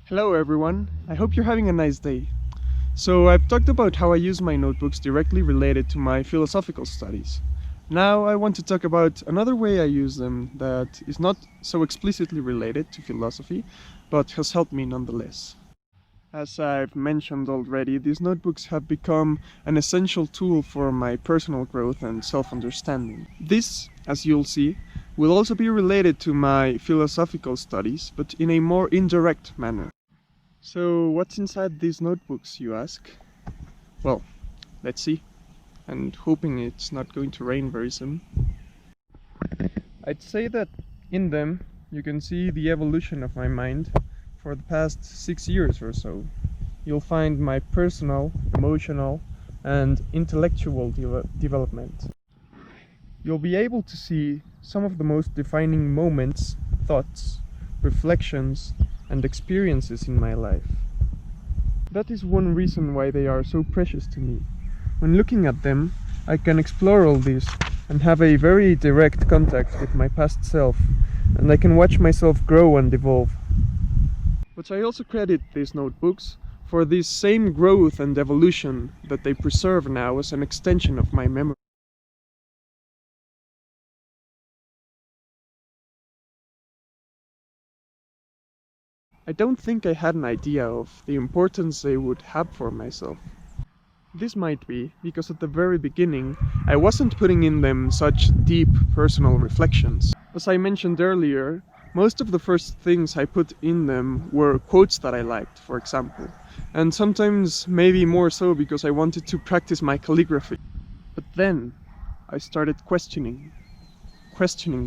Hello everyone, I hope you're having a nice day. So I've talked about how I use my notebooks directly related to my philosophical studies. Now I want to talk about another way I use them that is not so explicitly related to philosophy, but has helped me nonetheless. As I've mentioned already, these notebooks have become an essential tool for my personal growth and self-understanding. This, as you'll see, will also be related to my philosophical studies, but in a more indirect manner. So, what's inside these notebooks, you ask? Well, let's see. And hoping it's not going to rain very soon. I'd say that in them you can see the evolution of my mind for the past 6 years or so. You'll find my personal, emotional, and intellectual development. You'll be able to see some of the most defining moments, thoughts, reflections, and experiences in my life. That is one reason why they are so precious to me. When looking at them, I can explore all this and have a very direct contact with my past self, and I can watch myself grow and evolve. But I also credit these notebooks for this same growth and evolution that they preserve now as an extension of my memory. I don't think I had an idea of the importance they would have for myself. This might be because at the very beginning I wasn't putting in them such deep personal reflections. As I mentioned earlier, most of the first things I put in them were quotes that I liked, for example, and sometimes maybe more so because I wanted to practice my calligraphy. But then I started questioning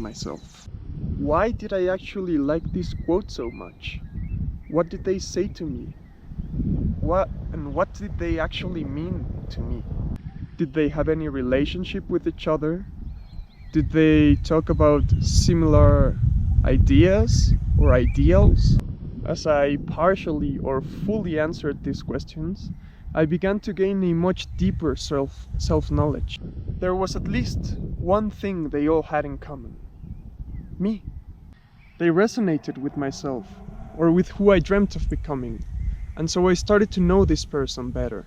myself. Why did I actually like this quote so much? What did they say to me? What did they actually mean to me? Did they have any relationship with each other? Did they talk about similar ideas or ideals? As I partially or fully answered these questions, I began to gain a much deeper self-knowledge. There was at least one thing they all had in common. Me. They resonated with myself, or with who I dreamt of becoming, and so I started to know this person better.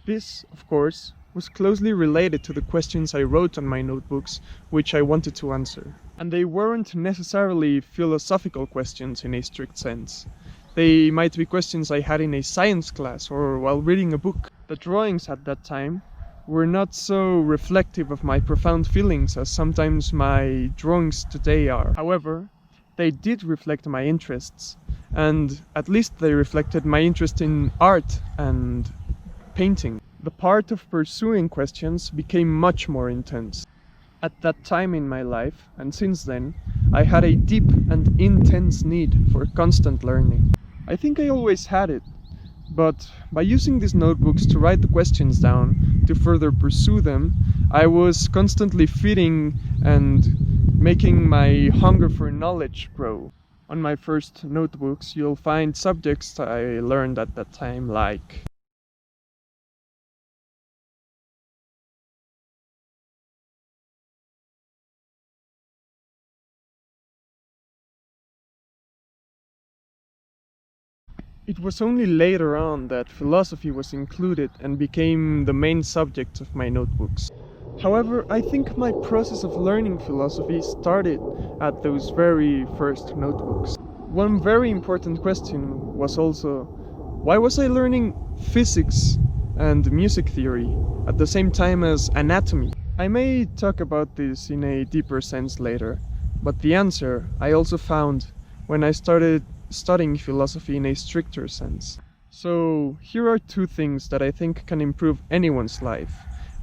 This, of course, was closely related to the questions I wrote on my notebooks, which I wanted to answer. And they weren't necessarily philosophical questions in a strict sense. They might be questions I had in a science class or while reading a book. The drawings at that time were not so reflective of my profound feelings as sometimes my drawings today are. However, they did reflect my interests, and at least they reflected my interest in art and painting. The part of pursuing questions became much more intense. At that time in my life, and since then, I had a deep and intense need for constant learning. I think I always had it, but by using these notebooks to write the questions down, to further pursue them, I was constantly feeding and making my hunger for knowledge grow. On my first notebooks, you'll find subjects I learned at that time, like it was only later on that philosophy was included and became the main subject of my notebooks. However, I think my process of learning philosophy started at those very first notebooks. One very important question was also, why was I learning physics and music theory at the same time as anatomy? I may talk about this in a deeper sense later, but the answer I also found when I started studying philosophy in a stricter sense. So, here are two things that I think can improve anyone's life,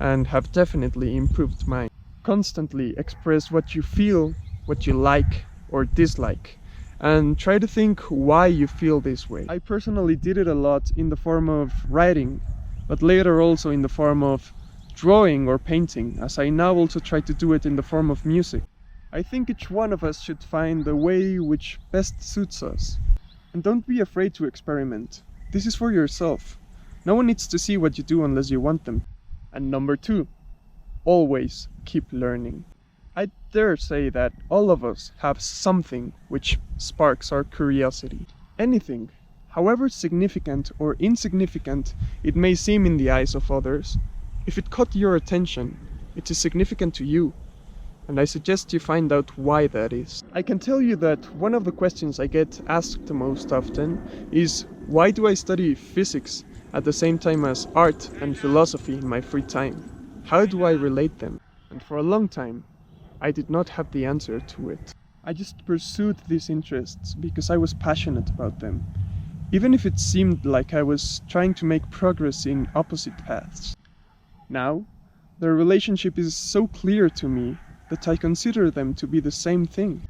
and have definitely improved mine. Constantly express what you feel, what you like or dislike, and try to think why you feel this way. I personally did it a lot in the form of writing, but later also in the form of drawing or painting, as I now also try to do it in the form of music. I think each one of us should find the way which best suits us. And don't be afraid to experiment. This is for yourself. No one needs to see what you do unless you want them. And number two, always keep learning. I dare say that all of us have something which sparks our curiosity. Anything. However significant or insignificant it may seem in the eyes of others, if it caught your attention, it is significant to you, and I suggest you find out why that is. I can tell you that one of the questions I get asked the most often is, why do I study physics at the same time as art and philosophy in my free time? How do I relate them? And for a long time, I did not have the answer to it. I just pursued these interests because I was passionate about them, even if it seemed like I was trying to make progress in opposite paths. Now, their relationship is so clear to me that I consider them to be the same thing.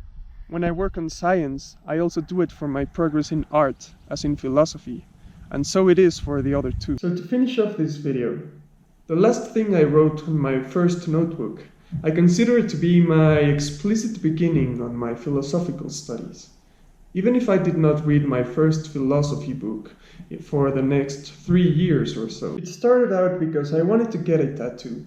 When I work on science, I also do it for my progress in art, as in philosophy, and so it is for the other two. So to finish off this video, the last thing I wrote on my first notebook, I consider it to be my explicit beginning on my philosophical studies. Even if I did not read my first philosophy book for the next 3 years or so. It started out because I wanted to get a tattoo.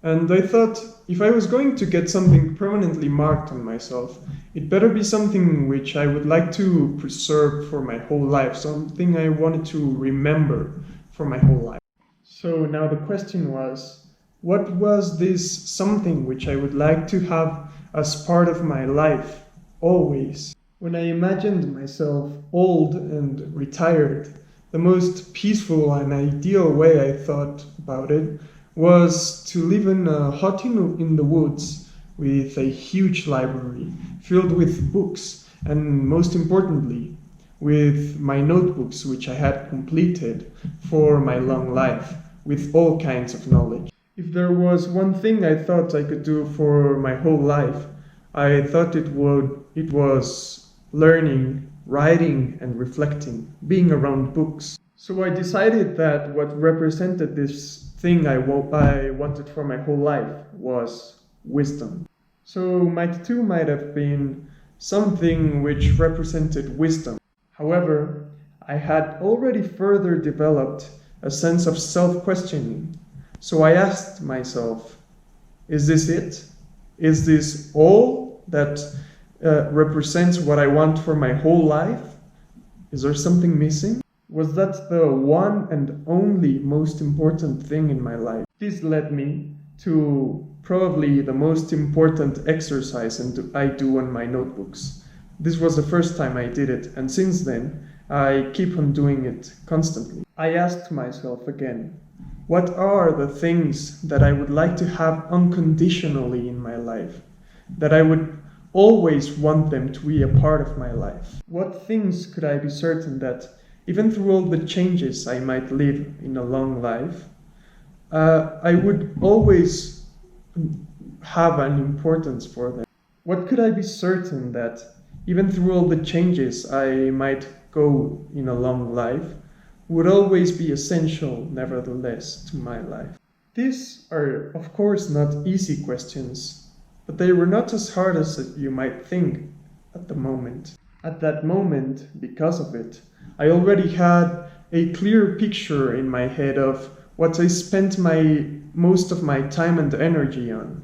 And I thought, if I was going to get something permanently marked on myself, it better be something which I would like to preserve for my whole life, something I wanted to remember for my whole life. So now the question was, what was this something which I would like to have as part of my life, always? When I imagined myself old and retired, the most peaceful and ideal way I thought about it was to live in a hut in the woods with a huge library filled with books, and most importantly, with my notebooks which I had completed for my long life, with all kinds of knowledge. If there was one thing I thought I could do for my whole life, I thought it was learning, writing, and reflecting, being around books. So I decided that what represented this thing I wanted for my whole life was wisdom. So my tattoo might have been something which represented wisdom. However, I had already further developed a sense of self-questioning. So I asked myself, is this it? Is this all that represents what I want for my whole life? Is there something missing? Was that the one and only most important thing in my life? This led me to probably the most important exercise I do on my notebooks. This was the first time I did it, and since then I keep on doing it constantly. I asked myself again, what are the things that I would like to have unconditionally in my life? That I would always want them to be a part of my life? What things could I be certain that, even through all the changes I might live in a long life, I would always have an importance for them? What could I be certain that, even through all the changes I might go in a long life, would always be essential, nevertheless, to my life? These are, of course, not easy questions, but they were not as hard as you might think at the moment. At that moment, because of it, I already had a clear picture in my head of what I spent most of my time and energy on,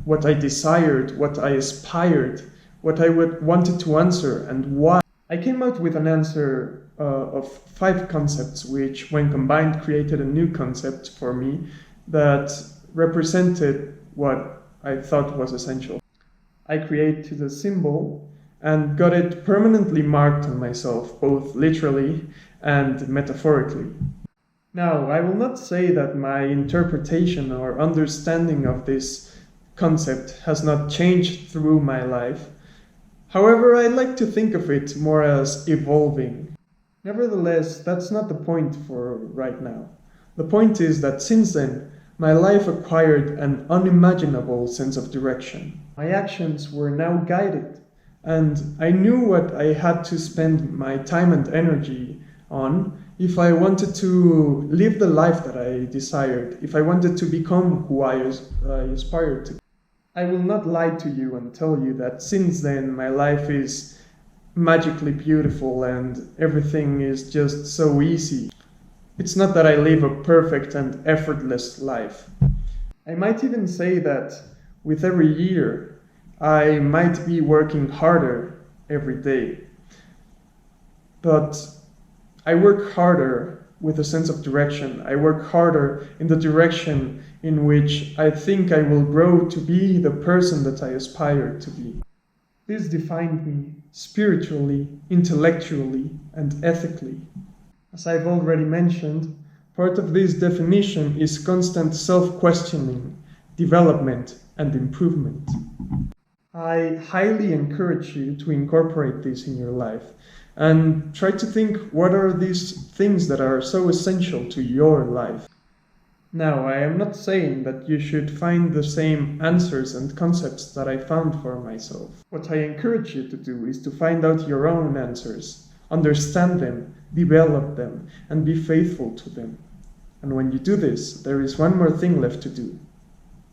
what I desired, what I aspired, what I wanted to answer, and why. I came out with an answer of 5 concepts, which, when combined, created a new concept for me that represented what I thought was essential. I created a symbol and got it permanently marked on myself, both literally and metaphorically. Now, I will not say that my interpretation or understanding of this concept has not changed through my life. However, I like to think of it more as evolving. Nevertheless, that's not the point for right now. The point is that since then, my life acquired an unimaginable sense of direction. My actions were now guided, and I knew what I had to spend my time and energy on if I wanted to live the life that I desired, if I wanted to become who I aspired to. I will not lie to you and tell you that since then my life is magically beautiful and everything is just so easy. It's not that I live a perfect and effortless life. I might even say that with every year, I might be working harder every day. But I work harder with a sense of direction. I work harder in the direction in which I think I will grow to be the person that I aspire to be. This defined me spiritually, intellectually, and ethically. As I've already mentioned, part of this definition is constant self-questioning, development, and improvement. I highly encourage you to incorporate this in your life and try to think, what are these things that are so essential to your life? Now, I am not saying that you should find the same answers and concepts that I found for myself. What I encourage you to do is to find out your own answers, understand them, develop them, and be faithful to them. And when you do this, there is one more thing left to do: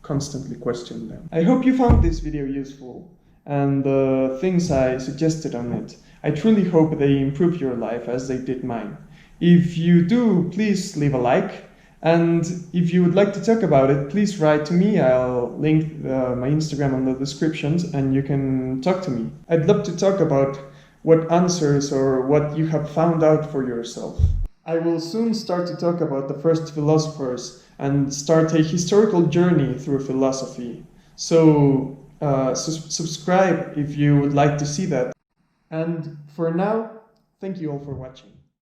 constantly question them. I hope you found this video useful and the things I suggested on it. I truly hope they improve your life as they did mine. If you do, please leave a like. And if you would like to talk about it, please write to me. I'll link my Instagram in the descriptions and you can talk to me. I'd love to talk about what answers or what you have found out for yourself. I will soon start to talk about the first philosophers and start a historical journey through philosophy. So subscribe if you would like to see that. And for now, thank you all for watching.